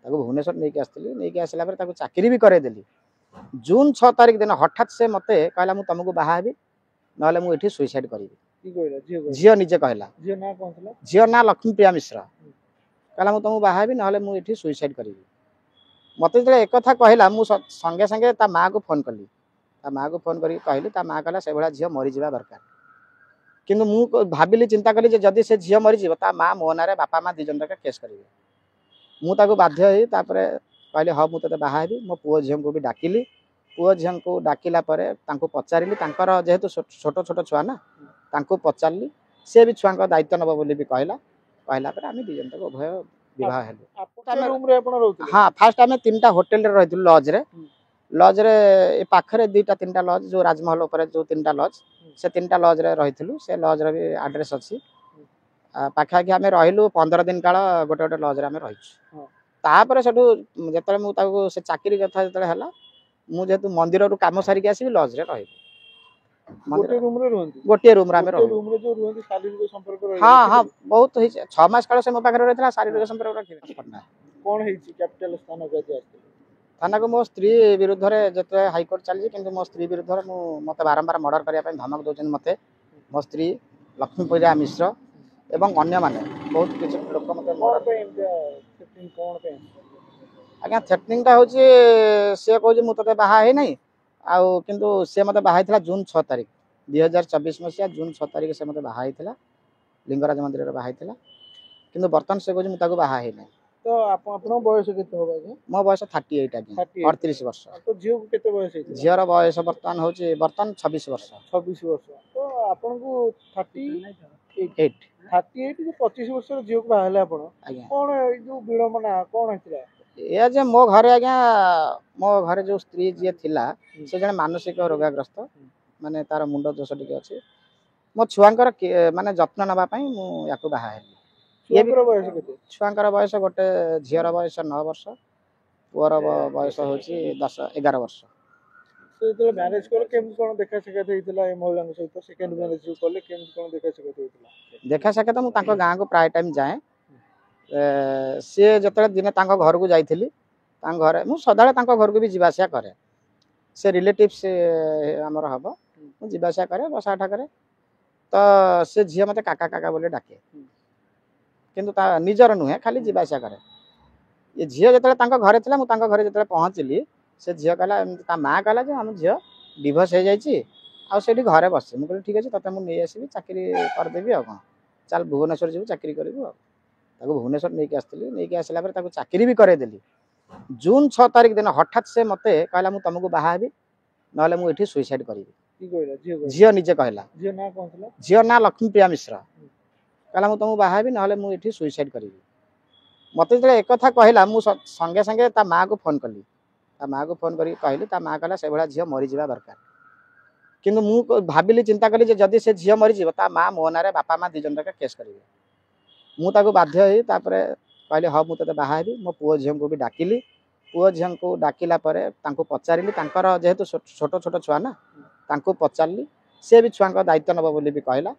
भुवनेश्वर नहीं आसला चाकरी भी करदेली जून 6 तारिख दिन हठात से मत कहला मुझे तुमको बाहाबी ना मुझे सुइसाइड करी झील निजे कहला झील ना लक्ष्मीप्रिया मिश्र कहला मुझे तुमको बाहाबी ना मुझे सुइसाइड करी मत जो एक कहला मुझे संगे संगे माँ को फोन कली माँ को फोन कर कहली माँ कहला से भाया झील मरीजा दरकार किंतु मु भाविली चिंता कली जदि से झील मरीज माँ मो ना बापा माँ दी जन तक केस करेंगे मुझे बाध्य कहली हाँ मुझे बाहाबी मो पुओ झील को भी डाकिली पुओ झील को डाकिला पचारि जेहेतु छोट छोट छुआ ना पचारि सी भी छुआ दायित्व नब बोली भी कहला आम दी जन तक उभय विवाह हाँ फास्ट आम 3टा होटेल रही लज रे पाखरे 2टा 3टा लज जो राजमहल जो 3टा लज से 3टा लज रही से लज भी आड्रेस अच्छी पाखापाखि आम रही 15 दिन काल गोटे गोटे लज आम रहीपर से मुझे से चाकरी कथा जो मुझे मंदिर रू कम सारिक आसवि लज रही गोटे रूम हाँ हाँ बहुत 6 मास काल से मो पाखे रही शारीरिक संपर्क थाना को मो स्त्री विरुद्ध जो हाइकोर्ट चली कि मो स्त्री विरुद्ध मत बारंबार मर्डर करने धमक दौरान मत मो स्त्री लक्ष्मीप्रिया मिश्र एवं अन्य माने बहुत किसी लोक मत आज्ञा थ्रेटनिंग हूँ सी कहे मुझे बाहे ना आउ किंतु सी मत बाहर जून 6 तारिख 2024 मसीहा जून 6 तारिख से मत बाहर लिंगराज मंदिर बाहर किंतु बर्तमान से कहे मुझे बाहे ना तो आपन बयस केते होबा जे मो बयस 38 आज्ञा 38 वर्ष तो झियो को केते बयस है झियर बयस बर्तमान होची बर्तमान 26 वर्ष तो आपन को 38 जो 25 वर्ष रे झियो को बाहले आपन कोन जो विडमना कोन हितला ए जे मो घरे आज्ञा मो घरे जो स्त्री जे थिला से जने मानसिक रोगाग्रस्त माने तार मुंड दोष टिके अछि मो छुआंकर माने जत्न नबा पई मु याको बाहा ये बयस केते छुआंकर बयस गोटे झीर बयस 9 वर्ष पुअर बयस होची 10-11 वर्ष तो मैरिज कर केम कोन देखा सके थैतिला ए महिला के सहित सेकंड मैरिज जो करले केम कोन देखा सके थैतिला देखा सके तो मु ताको गां को प्राय टाइम जाए सी जतले दिने ताको घर को जाइथिली ताको घर मु सदाळे ताको घर को भी जीवासिया करे से रिलेटिव्स हमर हबो मु जीवासिया करे बसाठा करे तो से झिया मते काका काका बोले डाके किंतु ता निजर नुहे खाली जीवासिया करे ये झील जो घरे थी मुझे घरे जो पहुँचली से झील कहला ता माँ कहला जो आम झील डिभोर्स हो जाइए आठ घरे बस मुझे ठीक अच्छे ते मुझे आसवि चाकरी करदेवी आ कौन चल भुवनेश्वर जी चाकरी करूँ भुवनेश्वर नहीं आसली आसला चाकरी भी करदेली जून 6 तारिख दिन हठात से मत कहला मुझे तुमको बाहाबी ना मुझे सुइसाइड करी झील निजे कहला झील ना लक्ष्मीप्रिया मिश्र कहला मुझे तुमको बाहाबी ना मुझे सुइसाइड करी मत जो एक कहला मुझे संगे संगे माँ को फोन कली माँ को फोन कर कहली माँ कहला से भाया झील मरीजा दरकार किंतु मु भाविली चिंता कली जदि से झील मरीज माँ मो ना बापा माँ दी जन तक केस करेंगे मुझे बाध्य कहली हाँ मुझे बाहाबी मो पुओ झील को भी डाकिली पुओ झील को डाकिला पचारि जेहेतु छोट छोट छुआ ना पचारि सी भी छुआ दायित्व नब बोली भी कहला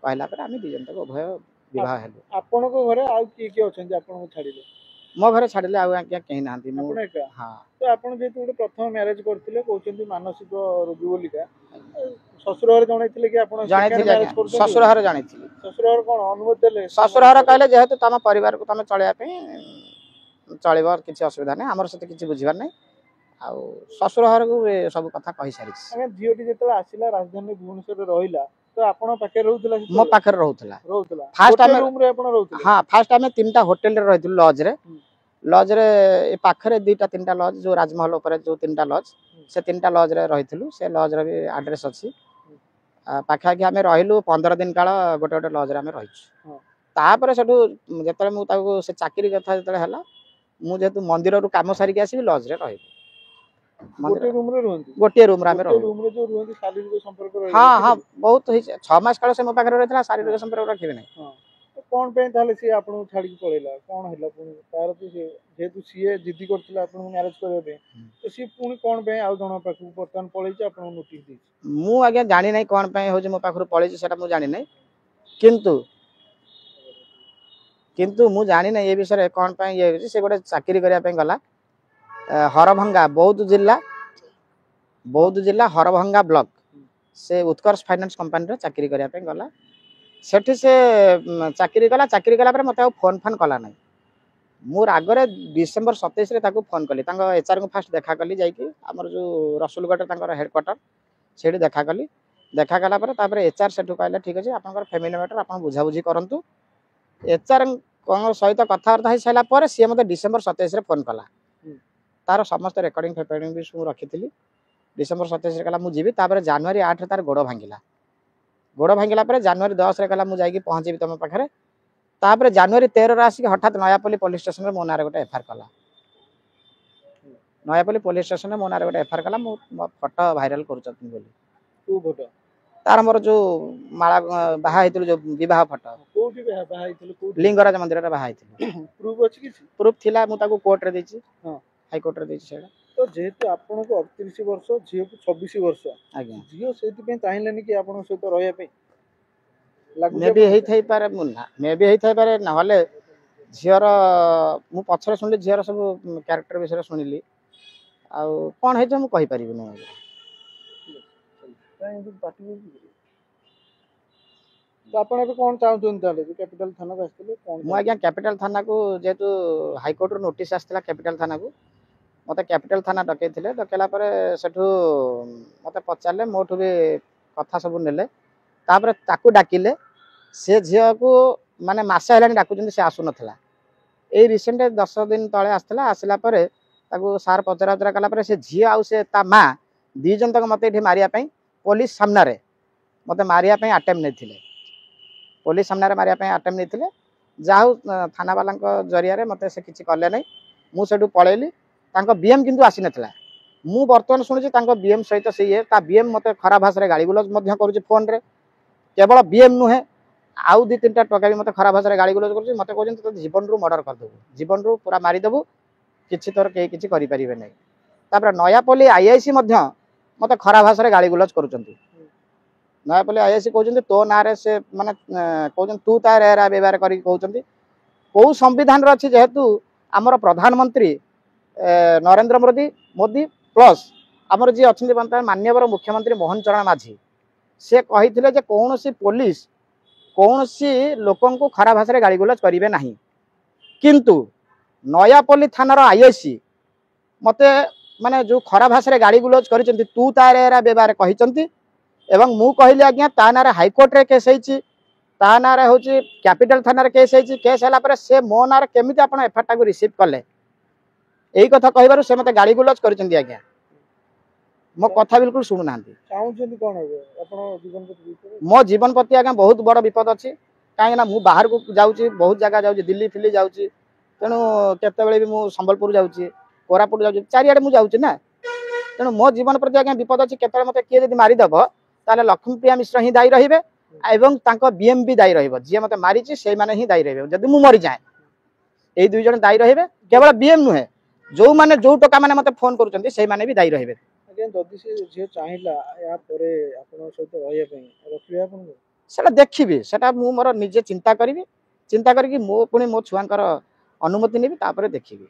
आम दी जन तक उभय विवाह हेलु आपन को घरे आ किए अछंती आपन को छाड़िले मो घरे छाड़िले आज्ञा कहीं ना हाँ तो आपन जेतु गोटे प्रथम मैरिज करथिले कहउछंती मानसिक रोगी बोलिका ससुर घर जणैथिले कि आपन ससुर घर जानिथिले ससुर घर कोन अनुमति देले ससुर घर कहले जेहेतु तम परिवार को तम चलिया पे चलिबार किछि असुविधा नै हमर सते किछि बुझिबार नै आ ससुर घर को सब कथा कहि सारि आमे झियोटी जेतला आसिला राजधानी भुवनेश्वर रहइला तो आपन पाखे रहउतला मो पाखे रहउतला फास्ट टाइम रूम रे आपन रहउतला हां फास्ट टाइम 3टा होटेल रे रहितु लज रे पाखरे 2टा 3टा लज जो राजमहल जो 3टा लज से 3टा लज रे रहितलु से लज रे भी आड्रेस अच्छी पाखापाखि आम रही 15 दिन काल गोटे गोटे लज आम रहीपर से से चाकरी कथा जो मुझे मंदिर रू कम सारिक आसवि लज रही गोटे रूम हाँ हाँ बहुत 6 मास काल से मो पाखे रही शारीरिक संपर्क रखिबे ना कौन पे ताले सी आपन छाड़ी पळेला कौन हैला पुनी तार तो जेतु सीए जिद्दी करथिला आपन मैरिज करबे पे तो सी पुनी कौन पे आ जण पाखु बर्तन पळै छ आपन नोटिस दी मु आज्ञा जानि नै कौन पे हो जे मो पाखु पळै छ सेटा मु जानि नै किंतु मु जानी ना ये विषय कौन पे ये से गोटे चाकरी करने गला हरभंगा बौद्ध जिला हरभंगा ब्लॉक से उत्कर्ष फाइनेंस कंपनी चाकरी करने गला सेठी से चाकरी कला पर मत फोन फान कला ना मोर आगे डिसेम्बर 27 फोन कली एचआर को फास्ट देखा कली जाकि आमर जो रसुलगढ़ हेडक्वार्टर से देखा कली देखा कलापर एचआर से कहले ठीक अच्छे आप फैमिली मैटर आप बुझाबुझी करूँ एचआर सहित कथबार्ता हो सारापर सी मत डिसेम्बर 27 फोन कला तार समस्त रेकर्डिंग फेकर्डिंग भी रखी डिसेम्बर 27 कहला मुझे जनवरी 8 तार गोड़ भांगिला जनवरी 10 कहला मुझे पहुँची तुम पाखे तापर जनवरी 13 आसिक हठात नयापल्ली पुलिस स्टेशन में मो ना गोटे एफआईआर कला नयापल्ली पुलिस स्टेशन में मो ना गोटे एफआईआर कला मो फोटो भाइराल कर तार मोर जो माला बाहा जो बह फोटो लिंगराज मंदिर बाहा प्रूफ थिला मु ताको कोर्ट रे देछि हाई कोर्ट रे देछि सेडा तो जेहेतु आपन को 38 वर्ष झियो को 26 वर्ष आज्ञा झियो सेति पे चाहिलेनी कि आपन सहित रहया पे मे भी हेई थाई पारे मुन्ना मे भी हेई थाई पारे न हले झियर मु पछरे सुनली झियर सब कैरेक्टर विषय सुनिली आ कोन हेइ हम कहि परिबि न तो आपण अबे कोन चाहउछन ताले कैपिटल थाना को आस्ते कोन मु आज्ञा कैपिटल थाना को जेतु हाई कोर्ट रो नोटिस आस्तला कैपिटल थाना को मते कैपिटल थाना डकैथिले डकेला परे सेठू मते पचारले मोठू भी कथा सब नेले तापर ताकू डाकिले से झियो को माने मासे हेलानी डाकुचंदी से आसु नथला ए रिसेंट 10 दिन तळे आस्तला आसला परे ताकू सार पचरा उतरा कला परे से झियो आउ से ता मा दी जन तक मते एठी मारिया पई पुलिस सामना रे मते मारिया पई अटेम्प्ट नेथिले पुलिस सामना रे मारिया पई अटेम्प्ट नेथिले जाहु थाना वाला जरिया रे मते से किछि करले नै मु सेठू पळेली तांको बीएम किंतु आसी नथला मु वर्तमान सुनिछि तांको बीएम सहित से ये ता बीएम मते खराब भाषा रे गाली गुलोज मध्य करूछि फोन रे केवल बीएम नुहे आउ 2-3टा टका भी मते खराब भाषा रे गाली गुलोज करूछि मते कहजन तो जीवन रु मर्डर कर देबो जीवन रु पूरा मारी देबो किछि तोर के किछि करि परिबे नै तापर नयापल्ली आईआईसी मध्य मते खराब भाषा रे गाली गुलोज करूछंती नयापल्ली आईआईसी कहजन तो नारे से माने कहजन तू तार एरा व्यवहार करी कहजन को संविधान रे अछि जेहेतु हमर प्रधानमंत्री नरेंद्र मोदी प्लस आमर जी अच्छा माननीय मुख्यमंत्री मोहन चरण माझी से कही जे कौन सी पुलिस कौन सी लोकन को खराब भाषा गाड़ी गुलज करेंगे ना किंतु नयापल्ली थानार आईआईसी मते माने जो खराब भाषा गाड़ी गुलज कर तू तार व्यवहार कही एवं मु कहली आज्ञा ता ना हाईकोर्ट रे केस होती ता ना हूँ कैपिटल थाना केस होती केस है से मो ना केमी आप एफआईआर को रिसीव कले यही कथा कहबार से मते गाड़ी गुलज कर आज्ञा मो कथा बिल्कुल शुणु ना मो जीवन प्रति आज्ञा बहुत बड़ विपद अच्छी कहीं मु बाहर को जाऊँगी बहुत जगह जाऊँगी दिल्ली फिल्ली जाऊँगी तेणु केतबेले भी मु संबलपुर जाऊँगी कोरापुट जाऊँगी चारिआडे मु जाऊँगी ना तेणु मो जीवन प्रति आज्ञा विपद अच्छी केतबेले मते किए जदि मारिदेव ताले लक्ष्मीप्रिया मिश्र ही दायी रहिबे एवं तांको बीएम भी दायी रहिबो जे मते मारिछि से माने ही दायी रहिबे जदि मु मरि जाए एई दुई जण दायी रहिबे केवल बीएम नुहे जो माने जो टका माने मते फोन करूचंती से माने भी दायी रहिबे अगे जदि से जे चाहिला या परे आपन सहित रहया पई रखिबे आपन सेटा देखिबे सेटा मु मोर निजे चिंता करिवि चिंता करके मो पुणी मो छुआंकर अनुमति नेबी तापरे देखिबे।